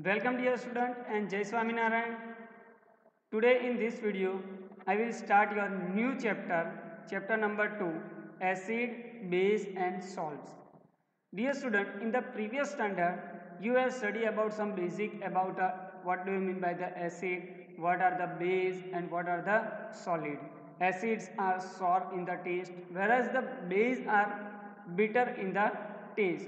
Welcome dear student and Jai Swaminarayan. Today in this video, I will start your new chapter number 2, acid, base and salts. Dear student, in the previous standard, you have studied about some basic about what do you mean by the acid, what are the base and what are the solid. Acids are sour in the taste, whereas the base are bitter in the taste.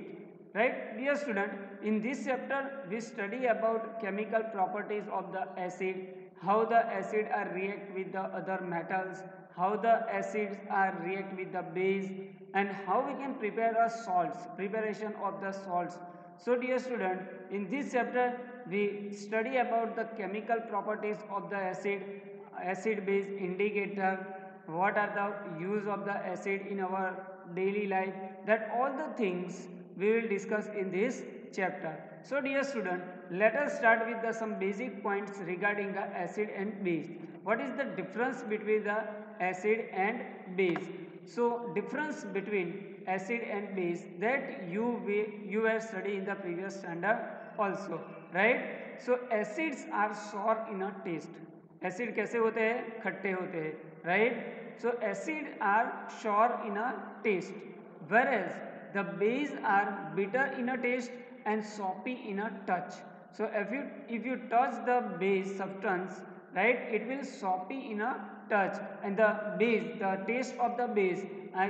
Right, dear student, in this chapter we study about chemical properties of the acid, how the acid are react with the other metals, how the acids are react with the base, and how we can prepare a salts, preparation of the salts. So dear student, in this chapter we study about the chemical properties of the acid base indicator, what are the use of the acid in our daily life, that all the things we will discuss in this chapter. So dear student, let us start with some basic points regarding the acid and base. What is the difference between the acid and base? So difference between acid and base that you have studied in the previous standard also, right? So acids are sour in a taste. Acid कैसे होते हैं? खट्टे होते हैं, right? So acid are sour in a taste, whereas the base are bitter in a taste and soapy in a touch. So if you touch the base substance, right, it will soapy in a touch, and the taste of the base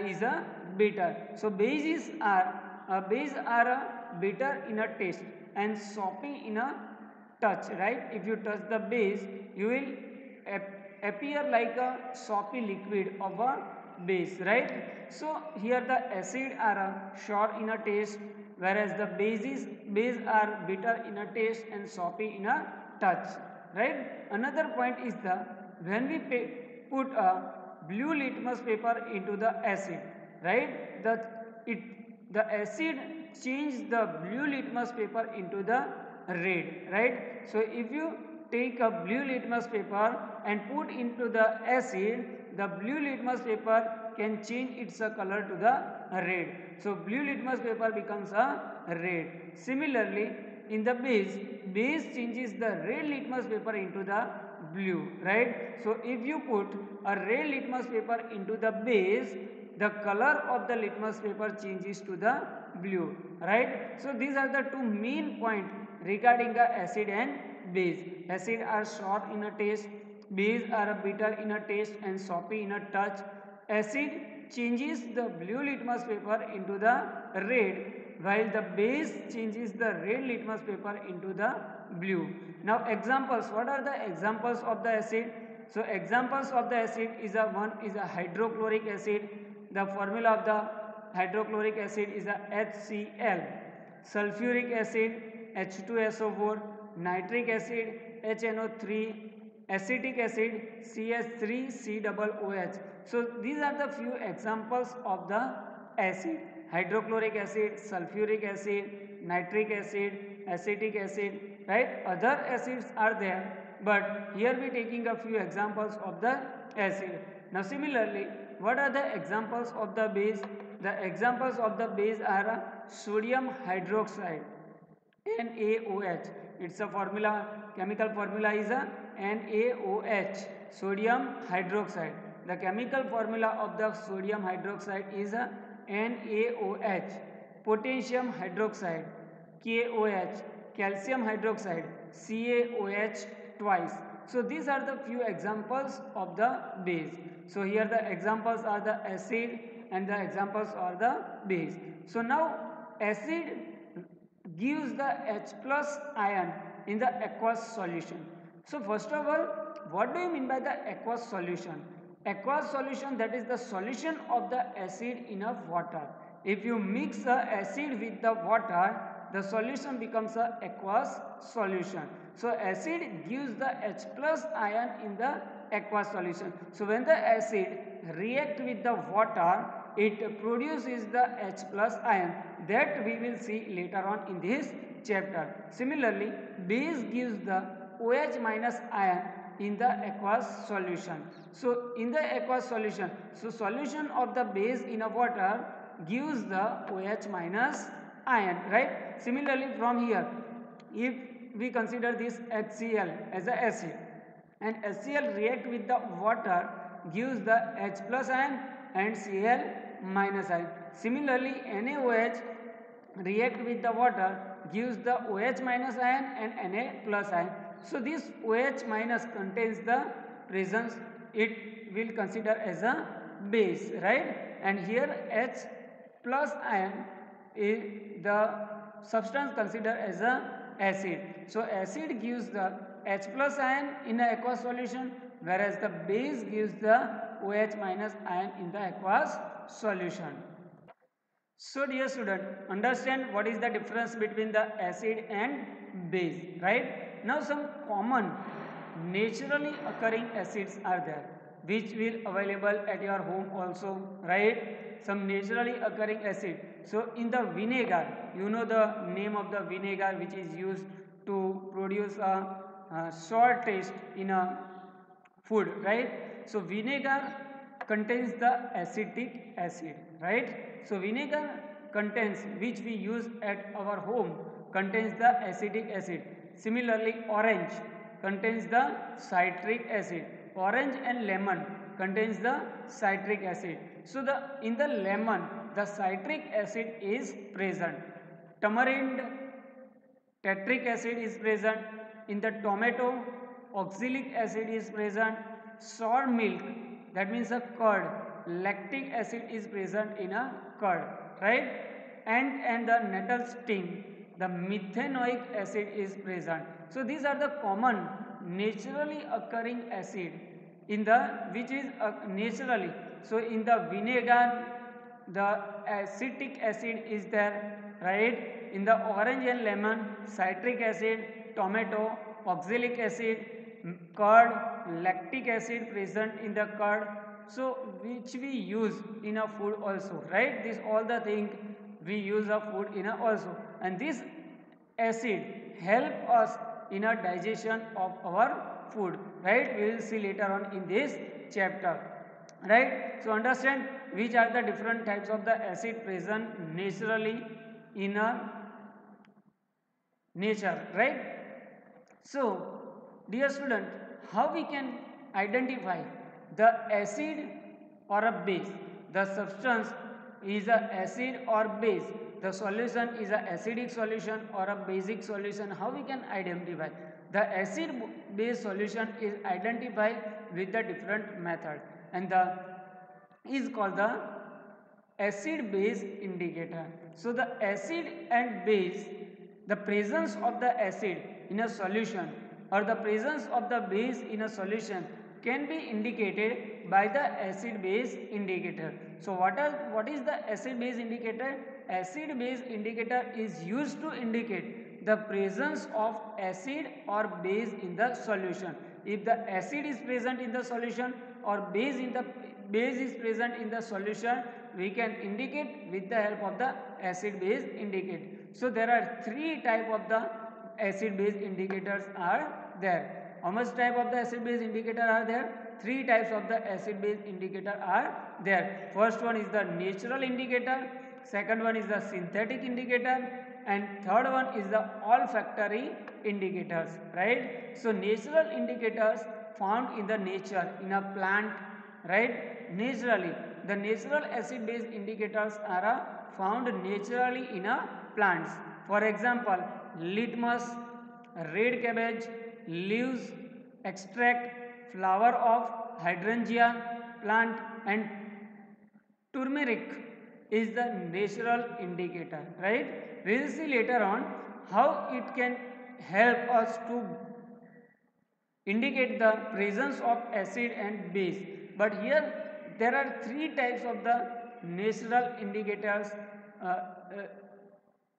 is a bitter. So base are a bitter in a taste and soapy in a touch, right? If you touch the base, you will appear like a soapy liquid of a base, right? So here the acid are sour in a taste, whereas the base are bitter in a taste and soapy in a touch, right? Another point is the when we put a blue litmus paper into the acid, right, the acid change the blue litmus paper into the red, right? So if you take a blue litmus paper and put into the acid, the blue litmus paper can change its color to the red. So blue litmus paper becomes a red. Similarly, in the base changes the red litmus paper into the blue, right? So if you put a red litmus paper into the base, the color of the litmus paper changes to the blue, right? So these are the two main points regarding the acid and base. Acid are sour in a taste, base are bitter in a taste and soapy in a touch. Acid changes the blue litmus paper into the red, while the base changes the red litmus paper into the blue. Now examples, what are the examples of the acid? So examples of the acid is one is a hydrochloric acid. The formula of the hydrochloric acid is a HCl. Sulfuric acid H2SO4, nitric acid HNO3, acetic acid CH3COOH. So these are the few examples of the acid: hydrochloric acid, sulfuric acid, nitric acid, acetic acid, right? Other acids are there, but here we taking a few examples of the acid. Now similarly, what are the examples of the base? The examples of the base are sodium hydroxide, NaOH. It's a formula, chemical formula is a NaOH, sodium hydroxide. The chemical formula of the sodium hydroxide is a NaOH. Potassium hydroxide, KOH. Calcium hydroxide, CaOH twice. So these are the few examples of the base. So here the examples are the acid and the examples are the base. So now acid gives the H plus ion in the aqueous solution. So first of all, what do you mean by the aqueous solution? Aqueous solution, that is the solution of the acid in a water. If you mix the acid with the water, the solution becomes a aqueous solution. So acid gives the H plus ion in the aqueous solution. So when the acid react with the water, it produces the H plus ion, that we will see later on in this chapter. Similarly, base gives the OH minus ion in the aqueous solution. So in the aqueous solution, so solution of the base in a water gives the OH minus ion, right? Similarly from here, if we consider this HCl as a acid, and HCl react with the water gives the H plus ion and Cl minus ion. Similarly, NaOH react with the water gives the OH minus ion and Na plus ion. So this OH minus contains the presence, it will consider as a base, right? And here H plus ion is the substance considered as a acid. So acid gives the H plus ion in a aqueous solution, whereas the base gives the OH minus ion in the aqueous solution. So dear student, understand what is the difference between the acid and base, right? Now some common naturally occurring acids are there, which will available at your home also, right? Some naturally occurring acid. So in the vinegar, you know the name of the vinegar which is used to produce a sour taste in a food, right? So vinegar contains the acetic acid, right? So vinegar contains, which we use at our home, contains the acetic acid. Similarly, orange contains the citric acid. Orange and lemon contains the citric acid. So in the lemon, the citric acid is present. Tamarind, tetric acid is present. In the tomato, oxalic acid is present. Sour milk, that means a curd, lactic acid is present in a curd, right? And the nettle sting, the methanoic acid is present. So these are the common naturally occurring acid in the, which is naturally. So in the vinegar, the acetic acid is there, right? In the orange and lemon, citric acid, tomato, oxalic acid, curd, lactic acid present in the curd. So which we use in a food also, right? This all the thing we use a food in a also, and this acid help us in a digestion of our food, right? We will see later on in this chapter, right? So understand which are the different types of the acid present naturally in a nature, right? So dear student, how we can identify the acid or a base? The substance is a acid or base. The solution is a acidic solution or a basic solution. How we can identify? The acid base solution is identified with the different method, and the is called the acid base indicator. So the acid and base, the presence of the acid in a solution or the presence of the base in a solution can be indicated by the acid base indicator. So what is the acid base indicator? Acid base indicator is used to indicate the presence of acid or base in the solution. If the acid is present in the solution or base is present in the solution, we can indicate with the help of the acid base indicator. So there are three type of the acid base indicators are there. How much type of the acid base indicator are there? Three types of the acid base indicator are there. First one is the natural indicator, second one is the synthetic indicator, and third one is the olfactory indicators, right? So natural indicators found in the nature, in a plant, right? Naturally, the natural acid base indicators are found naturally in a plants. For example, litmus, red cabbage, leaves, extract, flower of hydrangea plant, and turmeric is the natural indicator, right? We will see later on how it can help us to indicate the presence of acid and base. But here there are three types of the natural indicators. Uh, uh,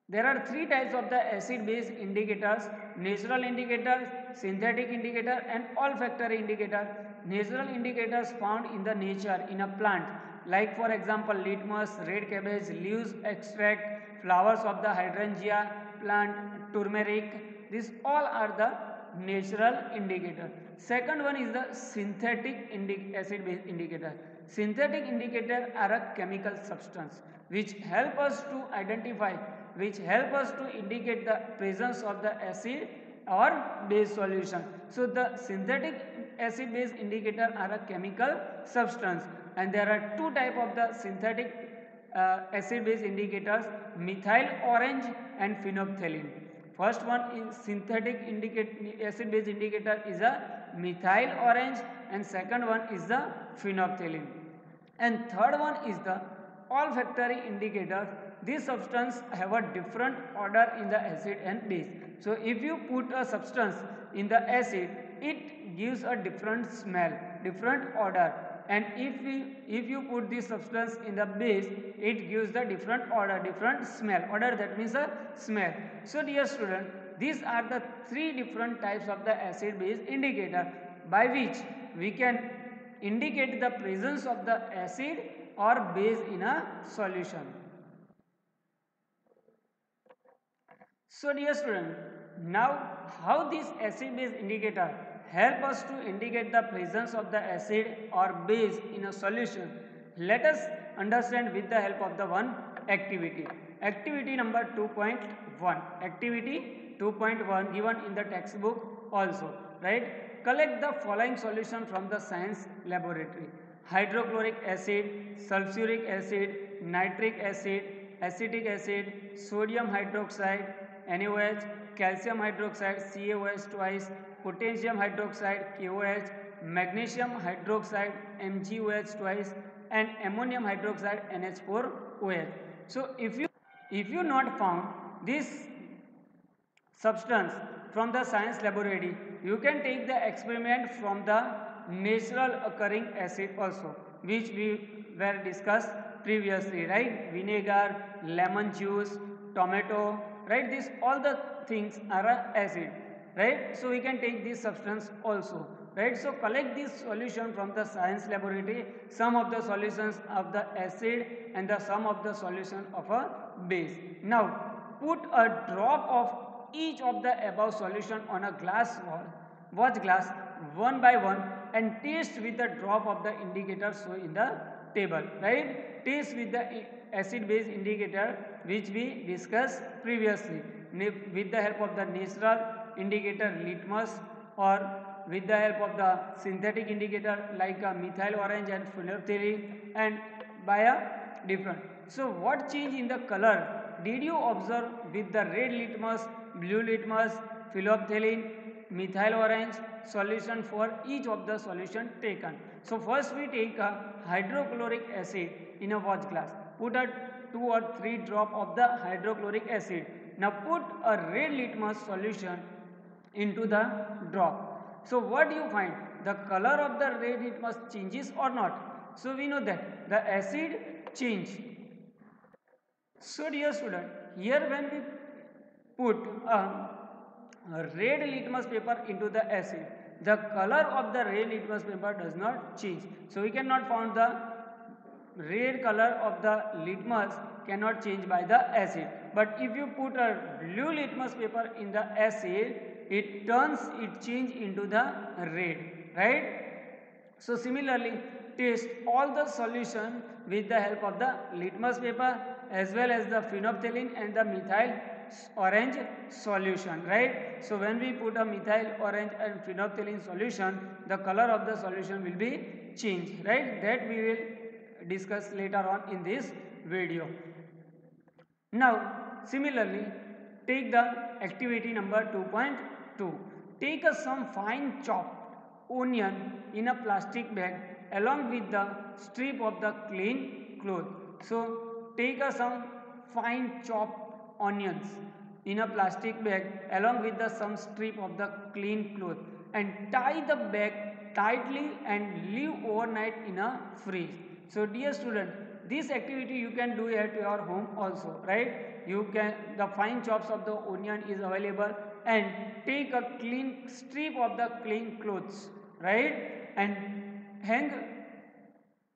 there are three types of the acid base indicators: natural indicator, synthetic indicator, and olfactory indicator. Natural indicators found in the nature in a plant, like for example litmus, red cabbage, leaves extract, flowers of the hydrangea plant, turmeric. These all are the natural indicator. Second one is the synthetic acid base indicator. Synthetic indicator are a chemical substance which help us to identify, which help us to indicate the presence of the acid or base solution. So the synthetic acid base indicator are a chemical substance, and there are two type of the synthetic acid base indicators: methyl orange and phenolphthalein. First one is synthetic acid base indicator is a methyl orange, and second one is the phenolphthalein, and third one is the olfactory indicator. These substances have a different order in the acid and base. So if you put a substance in the acid, it gives a different smell, different odor, and if you put this substance in the base, it gives the different order, different smell. Order, that means a smell. So dear student, these are the three different types of the acid base indicator by which we can indicate the presence of the acid or base in a solution. So dear student, now how this acid base indicator help us to indicate the presence of the acid or base in a solution? Let us understand with the help of the one activity. Activity number 2.1. Activity 2.1 given in the textbook also, right? Collect the following solution from the science laboratory: hydrochloric acid, sulfuric acid, nitric acid, acetic acid, sodium hydroxide NaOH, calcium hydroxide CaOH twice, potassium hydroxide KOH, magnesium hydroxide MgOH twice, and ammonium hydroxide NH4OH. So if you not found this substance from the science laboratory, you can take the experiment from the natural occurring acid also, which we were discussed previously, right? Vinegar, lemon juice, tomato, right? This all the things are acid, right? So we can take this substance also, right? So collect this solution from the science laboratory, some of the solutions of the acid and the some of the solution of a base. Now put a drop of each of the above solution on a glass watch glass one by one and taste with the drop of the indicator shown in the table, right? Taste with the acid base indicator which we discussed previously with the help of the natural indicator litmus, or with the help of the synthetic indicator like methyl orange and phenolphthalein, and by a different. So what change in the color did you observe with the red litmus, blue litmus, phenolphthalein, methyl orange solution for each of the solution taken? So first we take a hydrochloric acid in a watch glass. Put a 2 or 3 drop of the hydrochloric acid. Now put a red litmus solution into the drop. So what do you find? The color of the red litmus changes or not? So we know that the acid change. So dear student, here when we put a red litmus paper into the acid, the color of the red litmus paper does not change. So we cannot find the red color of the litmus cannot change by the acid. But if you put a blue litmus paper in the acid, it change into the red, right? So similarly, test all the solution with the help of the litmus paper as well as the phenolphthalein and the methyl orange solution, right? So when we put a methyl orange and phenolphthalein solution, the color of the solution will be changed, right? That we will discuss later on in this video. Now similarly, take the activity number 2.2. Take some fine chopped onion in a plastic bag along with the strip of the clean cloth. So take some fine chopped onions in a plastic bag along with the some strip of the clean cloth and tie the bag tightly and leave overnight in a fridge. So dear student, this activity you can do at your home also, right? You can, the fine chops of the onion is available, and take a clean strip of the clean clothes, right? And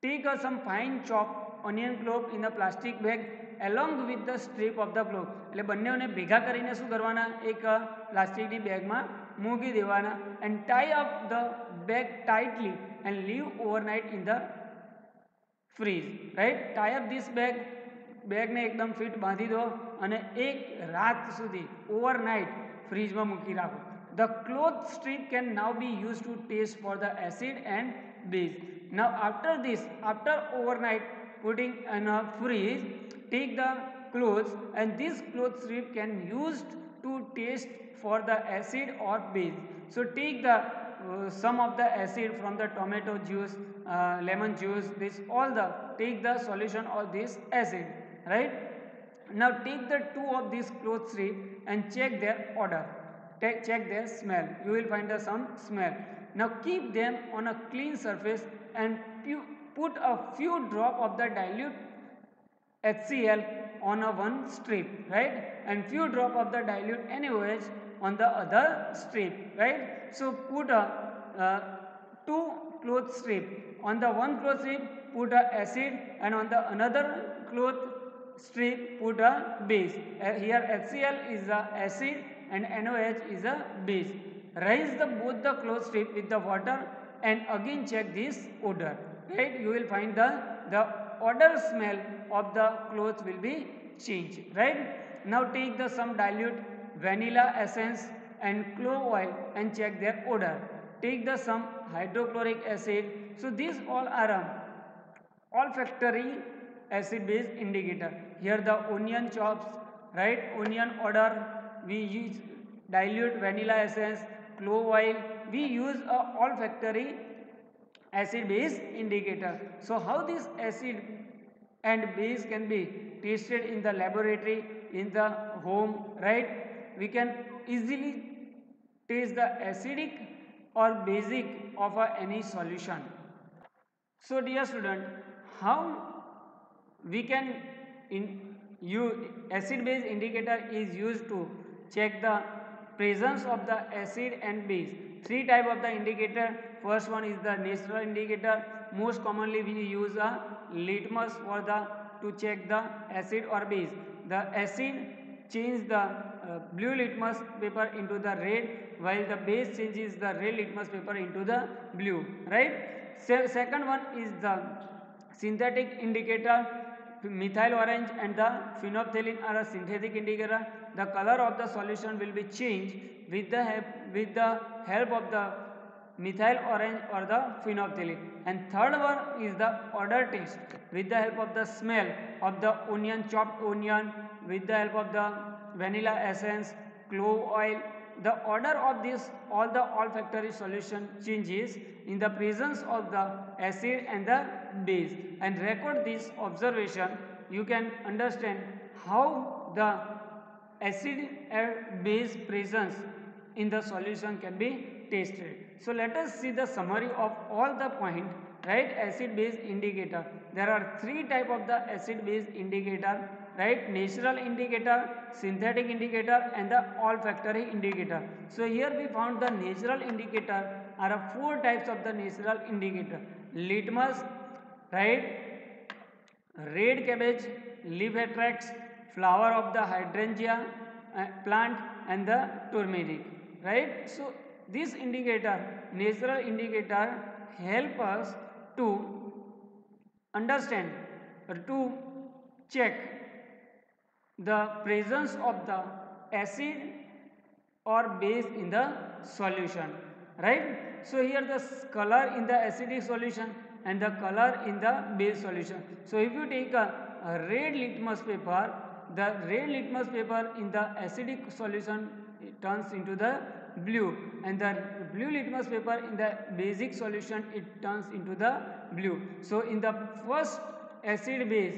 take some fine chop onion cloth in a plastic bag along with the strip of the cloth. એટલે બંનેઓને ભેગા કરીને શું કરવાના? એક પ્લાસ્ટિકની બેગમાં મૂકી દેવાના and tie up the bag tightly and leave overnight in the fridge, right? Tie up this bag, બેગને એકદમ ફિટ બાંધી દો અને એક રાત સુધી ઓવરનાઇટ ફ્રીજમાં મૂકી રાખો. the cloth strip can now be used to taste for the acid and base. Now after this, after overnight putting in a freeze, take the clothes, and this cloth strip can used to taste for the acid or base. So take the some of the acid from the tomato juice, lemon juice, this all the take the solution of this acid, right? Now take the two of these cloth strip and check their odor, check their smell. You will find some smell. Now keep them on a clean surface and put a few drop of the dilute HCl on a one strip, right? And few drop of the dilute NaOH on the other strip, right? So put a two cloth strip. On the one cloth strip put a acid, and on the another cloth strip put a base. Here HCl is the acid and NaOH is a base. Rinse both the cloth strip with the water and again check this odor, right? You will find the odor smell of the clothes will be changed, right? Now take the some dilute vanilla essence and clove oil and check their odor. Take the some hydrochloric acid. So these all are olfactory acid base indicator. Here the onion chops, right? Onion odor, we use dilute vanilla essence, clove oil, we use a olfactory acid base indicator. So how this acid and base can be tested in the laboratory, in the home, right? We can easily taste the acidic or basic of any solution. So dear student, how we can use acid base indicator is used to check the presence of the acid and base. Three type of the indicator. First one is the natural indicator. Most commonly we use a litmus for the to check the acid or base. The acid change the blue litmus paper into the red, while the base changes the red litmus paper into the blue, right? Second one is the synthetic indicator. Methyl orange and the phenolphthalein are a synthetic indicator. The color of the solution will be changed with the help of the methyl orange or the phenolphthalein. And third one is the odor test with the help of the smell of the onion, chopped onion, with the help of the vanilla essence, clove oil. The odor of this all the olfactory solution changes in the presence of the acid and the base, and record this observation. You can understand how the acid and base presence in the solution can be tested. So let us see the summary of all the point, right? Acid base indicator. There are three type of the acid base indicator, right? Natural indicator, synthetic indicator and the olfactory indicator. So here we found the natural indicator are four types of the natural indicator. Litmus, right? Red cabbage, leaf anthrax, flower of the hydrangea plant and the turmeric, right? So this indicator, natural indicator, help us to understand or to check the presence of the acid or base in the solution, right? So here the color in the acidic solution and the color in the base solution. So if you take a red litmus paper, the red litmus paper in the acidic solution it turns into the blue, and the blue litmus paper in the basic solution it turns into the blue. So in the first acid base,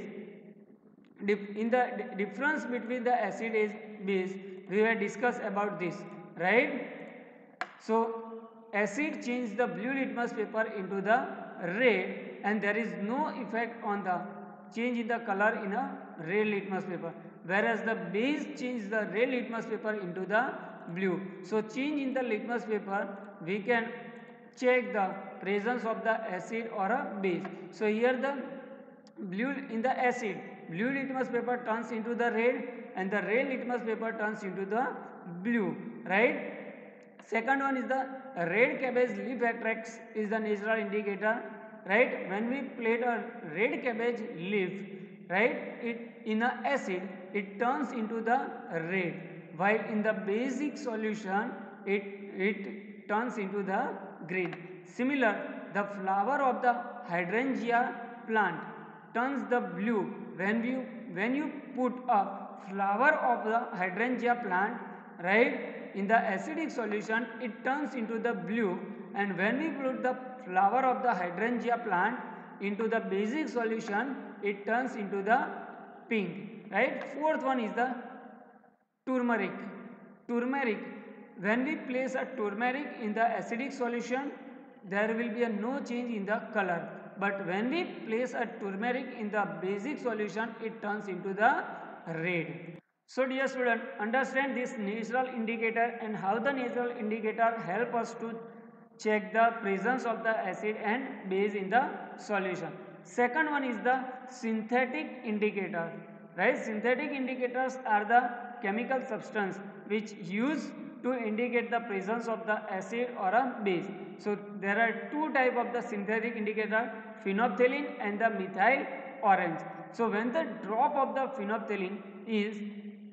in the difference between the acid and base, we have discussed about this, right? So acid changes the blue litmus paper into the red, and there is no effect on the change in the color in a red litmus paper, whereas the base changes the red litmus paper into the blue. So change in the litmus paper, we can check the presence of the acid or a base. So here the blue in the acid, blue litmus paper turns into the red and the red litmus paper turns into the blue, right? Second one is the red cabbage leaf anthrax is the natural indicator, right? When we plate a red cabbage leaf, right, it in a acid it turns into the red, while in the basic solution it turns into the green. Similar, the flower of the hydrangea plant turns the blue when you put a flower of the hydrangea plant, right, in the acidic solution, it turns into the blue, and when we put the flower of the hydrangea plant into the basic solution, it turns into the pink, right. Fourth one is the turmeric. Turmeric, when we place a turmeric in the acidic solution, there will be a no change in the color, but when we place a turmeric in the basic solution, it turns into the red. So dear student, understand this natural indicator and how the natural indicator help us to check the presence of the acid and base in the solution. Second one is the synthetic indicator, right. Synthetic indicators are the chemical substance which used to indicate the presence of the acid or a base. So there are two type of the synthetic indicator, phenolphthalein and the methyl orange. So when the drop of the phenolphthalein is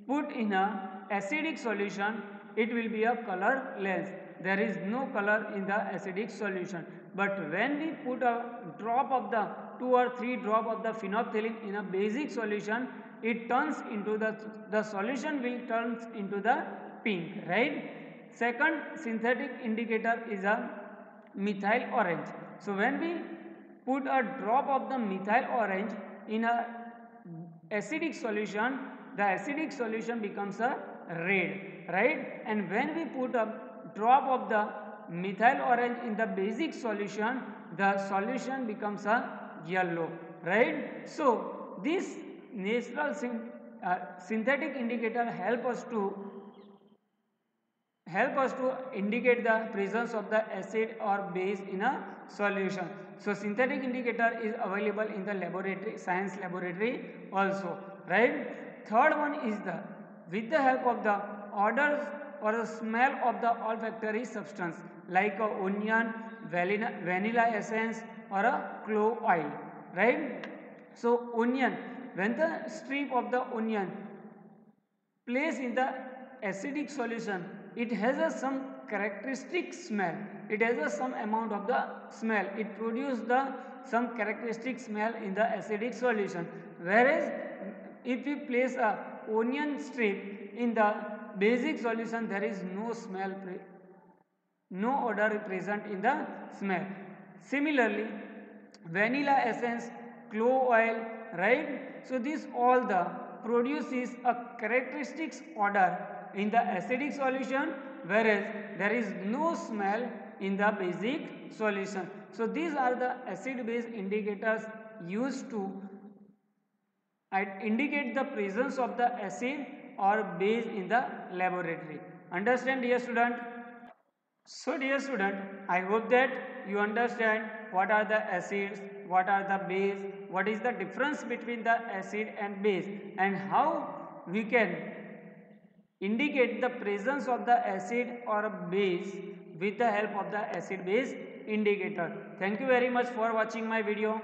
put in a acidic solution, it will be a colorless. There is no color in the acidic solution. But when we put a drop of the 2 or 3 drop of the phenolphthalein in a basic solution, it turns into the solution will turns into the pink, right. Second synthetic indicator is a methyl orange. So when we put a drop of the methyl orange in a acidic solution, the acidic solution becomes a red, right. And when we put a drop of the methyl orange in the basic solution, the solution becomes a yellow, right. So this natural synthetic indicator help us to indicate the presence of the acid or base in a solution. So synthetic indicator is available in the laboratory, science laboratory also, right. Third one is the with the help of the odors or the smell of the olfactory substance like a onion, vanilla essence or a clove oil, right. So onion, when the strip of the onion placed in the acidic solution, it has a some characteristic smell, it has a some amount of the smell, it produces the some characteristic smell in the acidic solution, whereas if we place a onion strip in the basic solution, there is no smell, no odor present in the smell. Similarly, vanilla essence, clove oil, right. So this all the produces a characteristic odor in the acidic solution, whereas there is no smell in the basic solution. So these are the acid base indicators used to indicate the presence of the acid or base in the laboratory. Understand, dear student? So dear student, I hope that you understand what are the acids, what are the base, what is the difference between the acid and base, and how we can indicate the presence of the acid or base with the help of the acid base indicator. Thank you very much for watching my video.